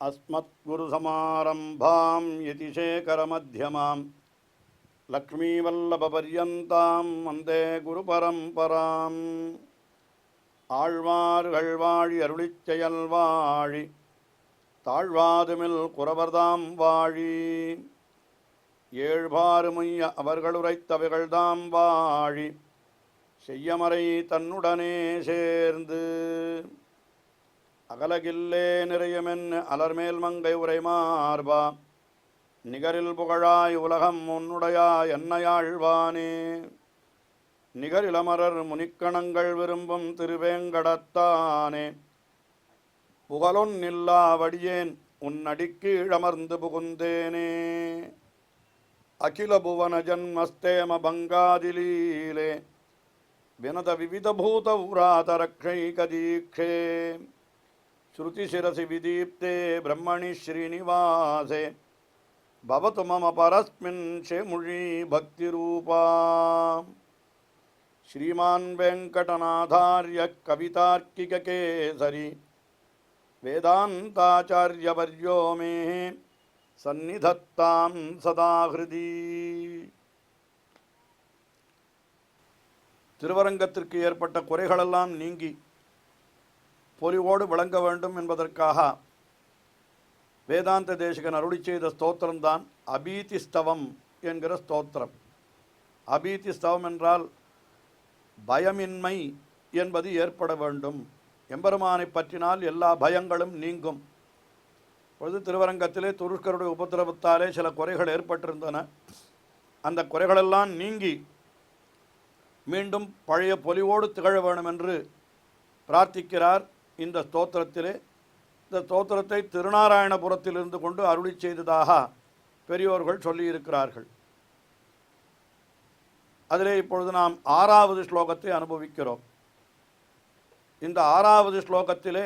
अस्मद्गुरुसमारम्भां यतिशेखरमध्यमां लक्ष्मीवल्लभपर्यन्तां वन्दे गुरुपरम्पराम् ஆழ்வார்கள் வாழி அருளிச் செயல் வாழி தாழ்வாதுமில் குறவர்தாம் வாழி ஏழ்பாறுமுய்ய அவர்கள் உரைத்தவைகள்தாம் வாழி செய்யமறை தன்னுடனே சேர்ந்து அகலகில்லே நிறையமென் அலர்மேல் மங்கை உரை மார்பா நிகரில் புகழாய் உலகம் உன்னுடையாய் என்னையாழ்வானே நிகரிலமரர் முனிக்கணங்கள் விரும்பும் திருவேங்கடத்தானே புகழொன்னில்லா வடியேன் உன்னடிக்கீழமர்ந்து புகுந்தேனே அகில புவன ஜன்மஸ்தேம பங்காதிலீலே வினத விவிதபூத உராதரக்ஷைகதீக்ஷே ஸ்ருதிசிரசி விதீப்தே பிரம்மணி ஸ்ரீனிவாசே பவது மம பரஸ்மின் ஷேமுழி பக்திரூபா श्रीमान् वेङ्कटनाथार्य कवितार्किककेसरी वेदान्ताचार्यवर्यो मे सन्निधत्तां सदा हृदि. திருவரங்கத்திற்கு ஏற்பட்ட குறைகளெல்லாம் நீங்கி பொலிவோடு விளங்க வேண்டும் என்பதற்காக வேதாந்த தேசிகன் அருளி செய்த ஸ்தோத்திரம்தான் அபீதி ஸ்தவம் என்கிற ஸ்தோத்திரம். அபீதி ஸ்தவம் என்றால் பயமின்மை என்பது ஏற்பட வேண்டும். எம்பெருமானை பற்றினால் எல்லா பயங்களும் நீங்கும். பொழுது திருவரங்கத்திலே துருஷ்கருடைய உபதிரவத்தாலே சில குறைகள் ஏற்பட்டிருந்தன. அந்த குறைகளெல்லாம் நீங்கி மீண்டும் பழைய பொலிவோடு திகழ வேண்டும் என்று பிரார்த்திக்கிறார் இந்த ஸ்தோத்திரத்திலே. இந்த ஸ்தோத்திரத்தை திருநாராயணபுரத்திலிருந்து கொண்டு அருளி செய்ததாக பெரியோர்கள் சொல்லியிருக்கிறார்கள். அதிலே இப்பொழுது நாம் 6வது ஸ்லோகத்தை அனுபவிக்கிறோம். இந்த 6வது ஸ்லோகத்திலே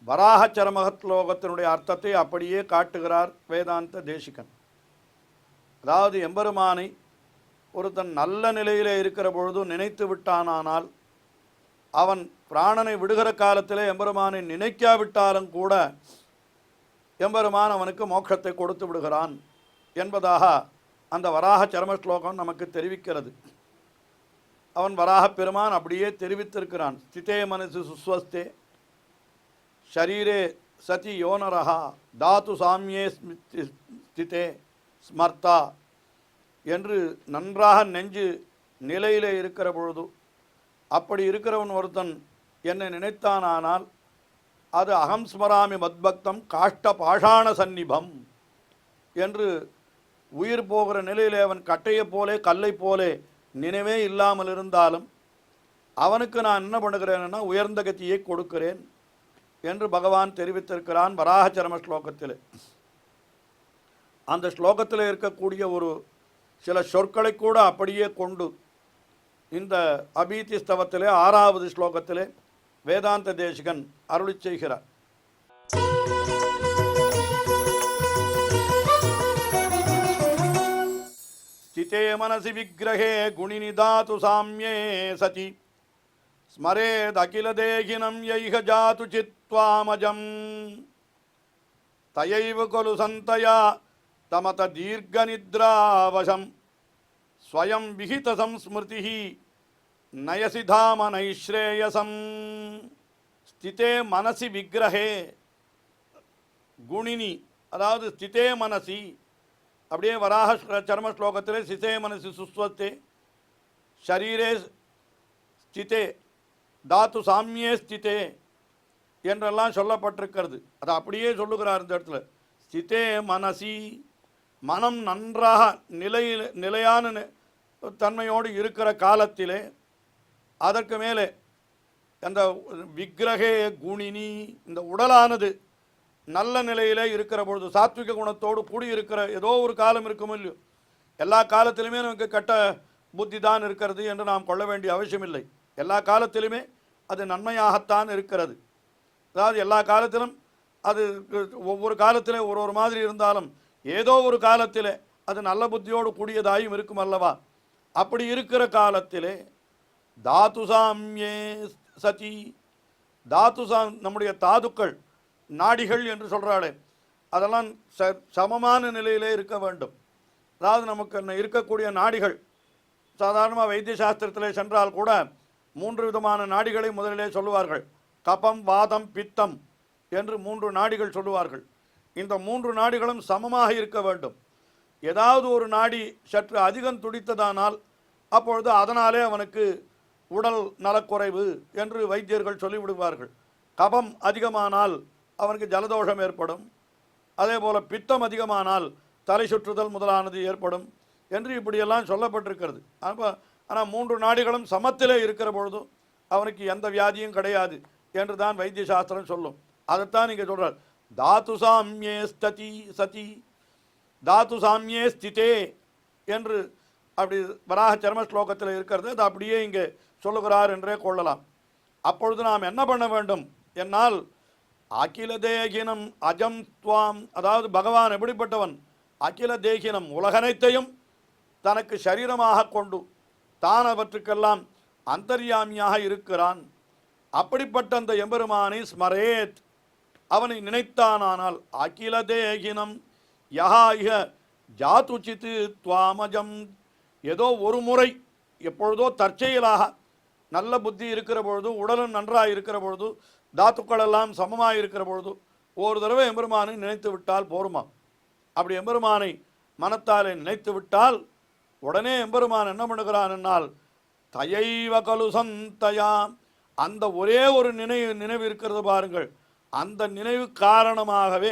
வராக சரமக ஸ்லோகத்தினுடைய அர்த்தத்தை அப்படியே காட்டுகிறார் வேதாந்த தேசிகன். அதாவது எம்பெருமானை ஒருத்தன் நல்ல நிலையிலே இருக்கிற பொழுது நினைத்து விட்டானால் அவன் பிராணனை விடுகிற காலத்திலே எம்பெருமானை நினைக்காவிட்டாலும் கூட எம்பெருமான் அவனுக்கு மோட்சத்தை கொடுத்து விடுகிறான் என்பதாக அந்த வராக சரம ஸ்லோகம் நமக்கு தெரிவிக்கிறது. அவன் வராக பெருமான் அப்படியே தெரிவித்திருக்கிறான். ஸ்திதே மனசு சுஸ்வஸ்தே ஷரீரே சதி யோனரஹா தாத்து சாமியே ஸ்திதே ஸ்மர்த்தா என்று நன்றாக நெஞ்சு நிலையிலே இருக்கிற பொழுது அப்படி இருக்கிறவன் ஒருத்தன் என்னை நினைத்தானால் அது அகம் ஸ்மராமி மத்பக்தம் காஷ்ட பாஷாண சந்நிபம் என்று உயிர் போகிற நிலையிலே அவன் கட்டையை போலே கல்லை போலே நினைவே இல்லாமல் இருந்தாலும் அவனுக்கு நான் என்ன பண்ணுகிறேன்னா உயர்ந்த கத்தியை கொடுக்கிறேன் என்று பகவான் தெரிவித்திருக்கிறான் வராக சரம ஸ்லோகத்தில். அந்த ஸ்லோகத்தில் இருக்கக்கூடிய ஒரு சில சொற்களை கூட அப்படியே கொண்டு இந்த அபீதி ஸ்தவத்திலே 6வது ஸ்லோகத்திலே வேதாந்த தேசிகன் அருளி செய்கிறார். स्थिते मनसि विग्रहे गुणिनि धातु साम्ये सति स्मरेदखिलदेहिनं यैह जातु चित्त्वामजं तयैव खलु सन्तया तमत दीर्घनिद्रावशं स्वयं विहितसंस्मृतिः नयसि धाम नैश्रेयसं. स्थिते मनसि विग्रहे गुणिनि அதாவது ஸ்திதே மனசி அப்படியே வராக சர்ம ஸ்லோகத்திலே சிதே மனசு சுஸ்வத்தே ஷரீரே ஸ்திதே தாத்து சாமியே ஸ்திதே என்றெல்லாம் சொல்லப்பட்டிருக்கிறது. அது அப்படியே சொல்லுகிறார் இந்த இடத்துல. ஸ்திதே மனசி மனம் நன்றாக நிலையான தன்மையோடு இருக்கிற காலத்திலே அதற்கு மேலே அந்த விக்கிரகே குணினி இந்த உடலானது நல்ல நிலையிலே இருக்கிற பொழுது சாத்விக குணத்தோடு கூடியிருக்கிற ஏதோ ஒரு காலம் இருக்கும் இல்லையோ. எல்லா காலத்திலுமே நமக்கு கட்ட புத்தி தான் இருக்கிறது என்று நாம் கொள்ள வேண்டிய அவசியமில்லை. எல்லா காலத்திலுமே அது நன்மையாகத்தான் இருக்கிறது. அதாவது எல்லா காலத்திலும் அது ஒவ்வொரு காலத்திலே ஒரு மாதிரி இருந்தாலும் ஏதோ ஒரு காலத்திலே அது நல்ல புத்தியோடு கூடியதாயும் இருக்கும் அல்லவா. அப்படி இருக்கிற காலத்திலே தாத்து சாமியே சதி தாத்து நம்முடைய தாதுக்கள் நாடிகள் என்று சொல்கிறாளே அதெல்லாம் சமமான நிலையிலே இருக்க வேண்டும். அதாவது நமக்கு இருக்கக்கூடிய நாடிகள் சாதாரணமாக வைத்திய சாஸ்திரத்தில் சென்றால் கூட 3 விதமான நாடிகளை முதலிலே சொல்லுவார்கள். கபம், வாதம், பித்தம் என்று 3 நாடிகள் சொல்லுவார்கள். இந்த 3 நாடிகளும் சமமாக இருக்க வேண்டும். ஏதாவது ஒரு நாடி சற்று அதிகம் துடித்ததானால் அப்பொழுது அதனாலே அவனுக்கு உடல் நலக்குறைவு என்று வைத்தியர்கள் சொல்லிவிடுவார்கள். கபம் அதிகமானால் அவனுக்கு ஜலதோஷம் ஏற்படும், அதே போல் பித்தம் அதிகமானால் தலை சுற்றுதல் முதலானது ஏற்படும் என்று இப்படியெல்லாம் சொல்லப்பட்டிருக்கிறது. ஆனால் 3 நாடிகளும் சமத்திலே இருக்கிற பொழுதும் அவனுக்கு எந்த வியாதியும் கிடையாது என்று தான் வைத்திய சாஸ்திரம் சொல்லும். அதைத்தான் நீங்கள் சொல்கிறார். தாத்து சாமியே ஸ்ததி சதி தாத்து சாமியே ஸ்திதே என்று அப்படி வராக சர்ம ஸ்லோகத்தில் இருக்கிறது. அது அப்படியே இங்கே சொல்லுகிறார் என்றே கொள்ளலாம். அப்பொழுது நாம் என்ன பண்ண வேண்டும் என்னால் அகில தேகினம் அஜம் துவாம், அதாவது பகவான் எப்படிப்பட்டவன்? அகில தேகினம் உலகனைத்தையும் தனக்கு சரீரமாக கொண்டு தான் அவற்றுக்கெல்லாம் அந்தர்யாமியாக இருக்கிறான். அப்படிப்பட்ட அந்த எம்பெருமானை ஸ்மரேத், அவனை நினைத்தானால் அகில தேகினம் யஹாய ஜாத்துச்சித்து துவாமஜம், ஏதோ ஒரு முறை எப்பொழுதோ தற்செயலாக நல்ல புத்தி இருக்கிற பொழுது, உடலும் நன்றாக இருக்கிற பொழுது, தாத்துக்கள் எல்லாம் சமமாக இருக்கிற பொழுது ஒரு தடவை எம்பெருமானை நினைத்து விட்டால் போருமா? அப்படி எம்பெருமானை மனத்தாலே நினைத்து விட்டால் உடனே எம்பெருமான் என்ன பண்ணுகிறான் என்னால் தயைவ கலு சந்தயா, அந்த ஒரே ஒரு நினைவு இருக்கிறது பாருங்கள், அந்த நினைவு காரணமாகவே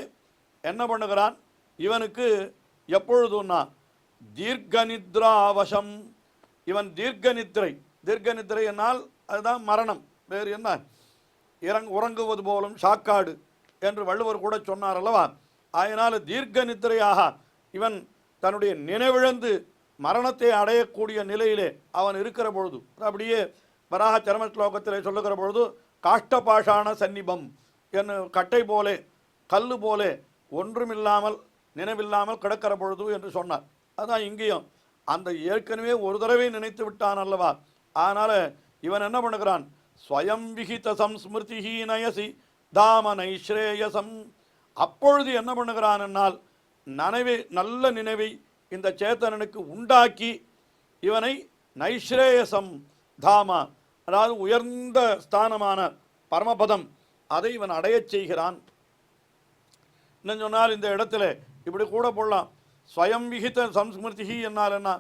என்ன பண்ணுகிறான் இவனுக்கு எப்பொழுதுன்னா தீர்க்க நித்ராவசம். இவன் தீர்க்க நித்திரை என்னால் அதுதான் மரணம், வேறு என்ன? உறங்குவது போலும் சாக்காடு என்று வள்ளுவர் கூட சொன்னார் அல்லவா? அதனால் தீர்க்க நித்திரையாக இவன் தன்னுடைய நினைவிழந்து மரணத்தை அடையக்கூடிய நிலையிலே அவன் இருக்கிற பொழுது, அப்படியே வராக சரம ஸ்லோகத்திலே சொல்லுகிற பொழுது காஷ்டபாஷான சந்நிபம் என்று கட்டை போலே கல்லு போலே ஒன்றுமில்லாமல் நினைவில்லாமல் கிடக்கிற பொழுது என்று சொன்னார். அதுதான் இங்கேயும் அந்த ஏற்கனவே ஒரு தடவை நினைத்து விட்டான் அல்லவா? அதனால் இவன் என்ன பண்ணுகிறான்? ஸ்வயம் விகித சம்ஸ்மிருதி நயசி தாம நைஸ்ரேயசம். அப்பொழுது என்ன பண்ணுகிறான் என்னால் நல்ல நினைவை இந்த சேத்தனனுக்கு உண்டாக்கி இவனை நைஸ்ரேயசம் தாமா, அதாவது உயர்ந்த ஸ்தானமான பரமபதம், அதை இவன் அடையச் செய்கிறான். இன்னும் சொன்னால் இந்த இடத்துல இப்படி கூட போடலாம். ஸ்வயம் விகித சம்ஸ்மிருதி என்னால் என்ன?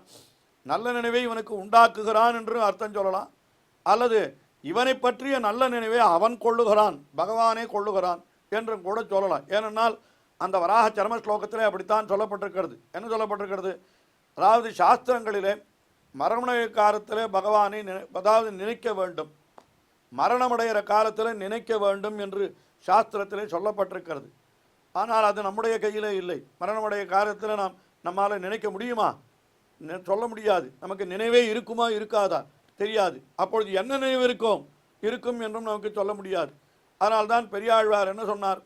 நல்ல நினைவை இவனுக்கு உண்டாக்குகிறான் என்று அர்த்தம் சொல்லலாம். அல்லது இவனை பற்றிய நல்ல நினைவை அவன் கொள்ளுகிறான், பகவானே கொள்ளுகிறான் என்றும் கூட சொல்லலாம். ஏனென்றால் அந்த வராக சர்ம ஸ்லோகத்திலே அப்படித்தான் சொல்லப்பட்டிருக்கிறது. என்ன சொல்லப்பட்டிருக்கிறது? அதாவது சாஸ்திரங்களிலே மரணமடைய காலத்திலே பகவானை அதாவது நினைக்க வேண்டும், மரணமடைகிற காலத்தில் நினைக்க வேண்டும் என்று சாஸ்திரத்திலே சொல்லப்பட்டிருக்கிறது. ஆனால் அது நம்முடைய கையிலே இல்லை. மரணமடைய காலத்தில் நம்மால் நினைக்க முடியுமா? சொல்ல முடியாது. நமக்கு நினைவே இருக்குமா இருக்காதா தெரியாது. அப்பொழுது என்ன நினைவு இருக்கும் என்றும் நமக்கு சொல்ல முடியாது. அதனால்தான் பெரியாழ்வார் என்ன சொன்னார்?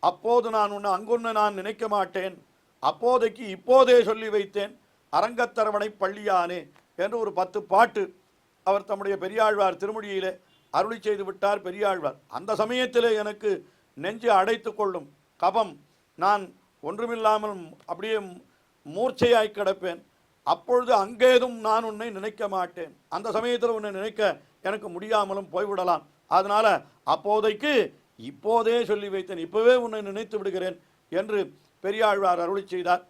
அப்போது நான் அங்குன்னு நான் நினைக்க மாட்டேன், அப்போதைக்கு இப்போதே சொல்லி வைத்தேன் அரங்கத்தரவணை பள்ளியானே என்று ஒரு 10 பாட்டு அவர் தம்முடைய பெரியாழ்வார் திருமொழியிலே அருளி செய்து விட்டார் பெரியாழ்வார். அந்த சமயத்திலே எனக்கு நெஞ்சு அடைத்து கொள்ளும் கபம், நான் ஒன்றுமில்லாமல் அப்படியே மூர்ச்சையாய் கிடப்பேன். அப்பொழுது அங்கேதும் நான் உன்னை நினைக்க மாட்டேன், அந்த சமயத்தில் உன்னை நினைக்க எனக்கு முடியாமலும் போய்விடலாம். அதனால் அப்போதைக்கு இப்போதே சொல்லி வைத்தேன், இப்போவே உன்னை நினைத்து விடுகிறேன் என்று பெரியாழ்வார் அருளி செய்தார்.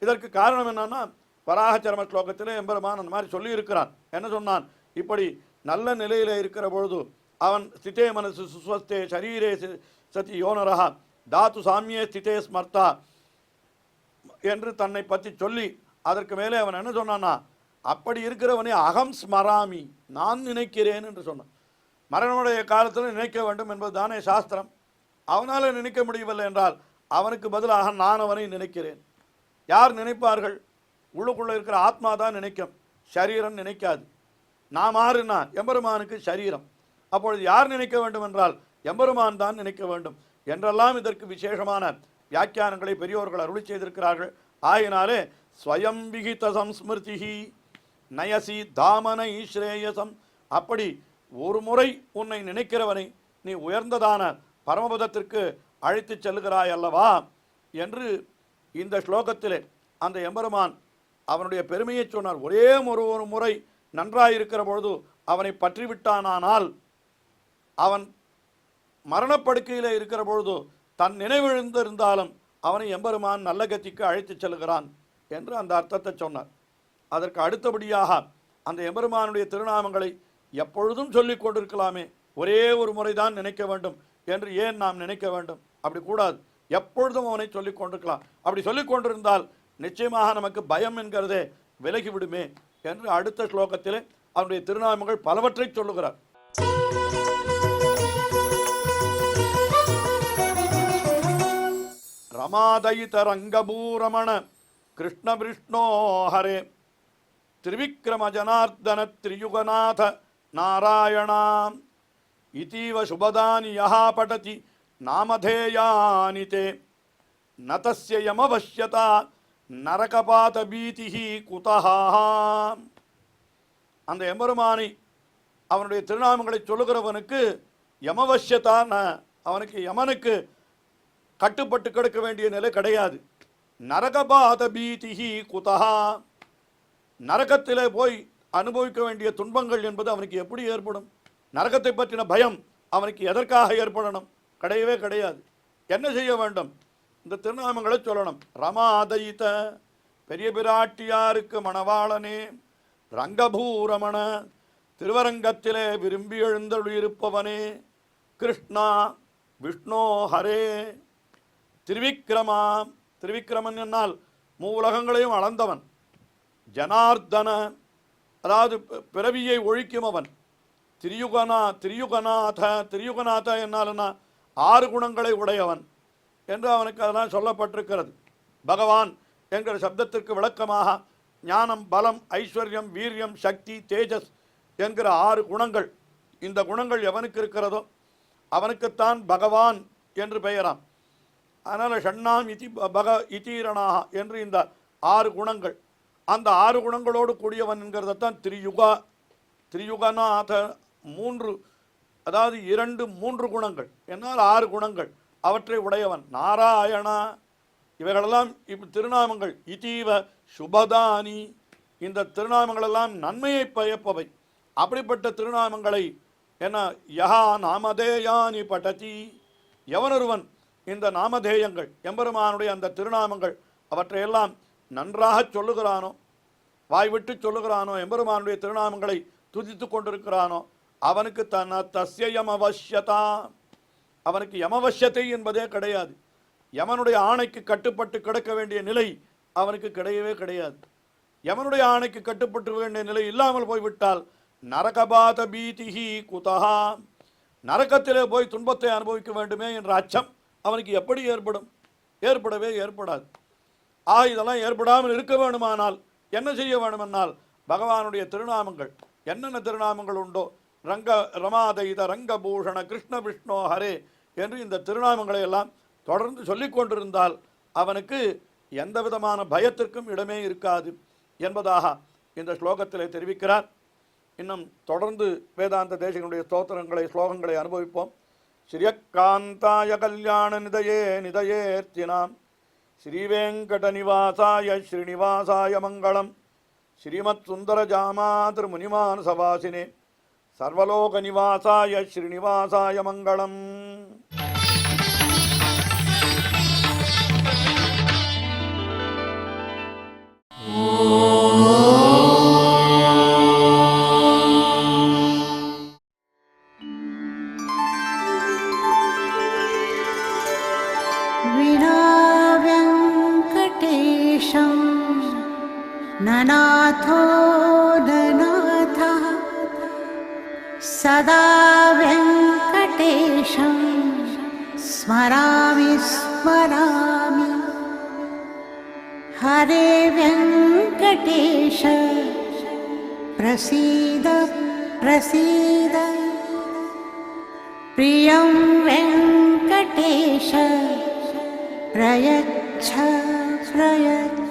இதற்கு காரணம் என்னன்னா, வராக சரம ஸ்லோகத்திலே எம்பெருமான் அந்த மாதிரி சொல்லியிருக்கிறான். என்ன சொன்னான்? இப்படி நல்ல நிலையில் இருக்கிற பொழுது அவன் ஸ்திதே மனசு சுஸ்வஸ்தே சரீரே சதி யோனரஹா தாத்து சாமியே ஸ்திதே ஸ்மர்த்தா என்று தன்னை பற்றி சொல்லி அதற்கு மேலே அவன் என்ன சொன்னான்னா, அப்படி இருக்கிறவனை அகம் ஸ்மராமி, நான் நினைக்கிறேன் என்று சொன்னான். மரணமுடைய காலத்தில் நினைக்க வேண்டும் என்பது தானே சாஸ்திரம். அவனால் நினைக்க முடியவில்லை என்றால் அவனுக்கு பதிலாக நான் அவனை நினைக்கிறேன். யார் நினைப்பார்கள்? உள்ளுக்குள்ளே இருக்கிற ஆத்மா தான் நினைக்கும், சரீரம் நினைக்காது. நாம் ஆறுனா எம்பெருமானுக்கு சரீரம். அப்பொழுது யார் நினைக்க வேண்டும் என்றால் எம்பெருமான் தான் நினைக்க வேண்டும் என்றெல்லாம் இதற்கு விசேஷமான வியாக்கியானங்களை பெரியோர்கள் அருளி செய்திருக்கிறார்கள். ஆயினாலே ஸ்வயம் விகித சம்ஸ்மிருதி நயசி தாமனை ஸ்ரேயசம், அப்படி ஒரு முறை உன்னை நினைக்கிறவனை நீ உயர்ந்ததான பரமபதத்திற்கு அழைத்து செல்கிறாய் அல்லவா என்று இந்த ஸ்லோகத்திலே அந்த எம்பெருமான் அவனுடைய பெருமையை சொன்னார். ஒரே ஒரு முறை நன்றாயிருக்கிற பொழுது அவனை பற்றிவிட்டானால் அவன் மரணப்படுக்கையில் இருக்கிற பொழுது தன் நினைவிழந்திருந்தாலும் அவனை எம்பெருமான் நல்ல கத்திக்கு அழைத்து செல்கிறான் என்று அந்த அர்த்தத்தை சொன்னார். அதற்கு அடுத்தபடியாக அந்த எம்பெருமானுடைய திருநாமங்களை எப்பொழுதும் சொல்லிக் கொண்டிருக்கலாமே, ஒரே ஒரு முறைதான் நினைக்க வேண்டும் என்று ஏன் நாம் நினைக்க வேண்டும்? அப்படி கூடாது, எப்பொழுதும் அவனை சொல்லிக் கொண்டிருக்கலாம். அப்படி சொல்லிக் கொண்டிருந்தால் நிச்சயமாக நமக்கு பயம் என்கிறதே விலகிவிடுமே என்று அடுத்த ஸ்லோகத்திலே அவனுடைய திருநாமங்கள் பலவற்றை சொல்லுகிறார். ரமாதயித ரங்கபூரமண கிருஷ்ண விஷ்ணோ ஹரே திரிவிக்ரம ஜனார்தன திரியுகநாத நாராயணாம் இதீவ சுபதானி யஹா படதி நாமதேயானி தே நதஸ்ய யமவஷ்யதா நரகபாத பீதிஹி குதஹா. அந்த எம்பெருமானை அவனுடைய திருநாமங்களை சொல்லுகிறவனுக்கு யமவஷ்யதா, அவனுக்கு யமனுக்கு கட்டுப்பட்டு கிடக்க வேண்டிய நிலை கிடையாது. நரகபாத பீதிஹி குதஹா, நரகத்திலே போய் அனுபவிக்க வேண்டிய துன்பங்கள் என்பது அவனுக்கு எப்படி ஏற்படும்? நரகத்தை பற்றின பயம் அவனுக்கு எதற்காக ஏற்படணும்? கிடையவே கிடையாது. என்ன செய்ய வேண்டும்? இந்த திருநாமங்களை சொல்லணும். ரமாதயித, பெரிய பிராட்டியாருக்கு மணவாளனே, ரங்கபூரமண, திருவரங்கத்திலே விரும்பி எழுந்தருளியிருப்பவனே, கிருஷ்ணா விஷ்ணோ ஹரே, திரிவிக்ரமா, திரிவிக்ரமன் என்னால் மூவுலகங்களையும் அளந்தவன், ஜனார்தன அதாவது பிறவியை ஒழிக்கும் அவன், திரியுகநாத, திரியுகநாத என்னால்னா 6 குணங்களை உடையவன் என்று அவனுக்கு அதெல்லாம் சொல்லப்பட்டிருக்கிறது. பகவான் என்கிற சப்தத்திற்கு விளக்கமாக ஞானம், பலம், ஐஸ்வர்யம், வீரியம், சக்தி, தேஜஸ் என்கிற 6 குணங்கள். இந்த குணங்கள் எவனுக்கு இருக்கிறதோ அவனுக்குத்தான் பகவான் என்று பெயராம். அதனால் ஷண்ணாம் இதி பக இதீரணாக என்று இந்த 6 குணங்கள், அந்த 6 குணங்களோடு கூடியவன் என்கிறதான் திரியுகநாத. 3 அதாவது 2 3 குணங்கள் என்னால் 6 குணங்கள் அவற்றை உடையவன் நாராயணா. இவைகளெல்லாம் திருநாமங்கள். இதீவ சுபதானி, இந்த திருநாமங்களெல்லாம் நன்மையை பயப்பவை. அப்படிப்பட்ட திருநாமங்களை என்ன யஹா நாமதேயானி படதி, எவனொருவன் இந்த நாமதேயங்கள் எம்பெருமானுடைய அந்த திருநாமங்கள் அவற்றையெல்லாம் நன்றாக சொல்லுகிறானோ, வாய்விட்டு சொல்லுகிறானோ, எம்பெருமானுடைய திருநாமங்களை துதித்து கொண்டிருக்கிறானோ, அவனுக்கு தஸ்ய யமவஷ்யதா, அவனுக்கு யமவஷ்யத்தை என்பதே கிடையாது. யமனுடைய ஆணைக்கு கட்டுப்பட்டு கிடக்க வேண்டிய நிலை அவனுக்கு கிடையவே கிடையாது. யமனுடைய ஆணைக்கு கட்டுப்பட்டு வேண்டிய நிலை இல்லாமல் போய்விட்டால் நரகபாத பீதிஹி குதஹா, நரகத்திலே போய் துன்பத்தை அனுபவிக்க வேண்டுமே என்ற அச்சம் அவனுக்கு எப்படி ஏற்படும்? ஏற்படவே ஏற்படாது. இதெல்லாம் ஏற்படாமல் இருக்க வேண்டுமானால் என்ன செய்ய வேண்டுமென்னால் பகவானுடைய திருநாமங்கள் என்னென்ன திருநாமங்கள் உண்டோ, ரமாதயித ரங்கபூஷண கிருஷ்ண விஷ்ணோ ஹரே என்று இந்த திருநாமங்களை எல்லாம் தொடர்ந்து சொல்லிக் கொண்டிருந்தால் அவனுக்கு எந்த விதமான பயத்திற்கும் இடமே இருக்காது என்பதாக இந்த ஸ்லோகத்தில் தெரிவிக்கிறார். இன்னும் தொடர்ந்து வேதாந்த தேசிகனுடைய ஸ்தோத்திரங்களை, ஸ்லோகங்களை அனுபவிப்போம். ஸ்ரீயக்காந்தாய கல்யாண நிதயே நிதயேர்த்தினாம் ஸ்ரீவேங்கட நிவாசாய ஸ்ரீனிவாசாய மங்களம். ஸ்ரீமத் சுந்தர ஜாமாதிர் முனிமான் சவாசினே சர்வலோக நிவாசாய ஸ்ரீனிவாசாய மங்களம். ननाथो ननाथः सदा वेङ्कटेशं स्मरामि स्मरामि. हरे वेङ्कटेश प्रसीद प्रसीद. प्रियं वेङ्कटेश प्रयच्छ प्रयच्छ.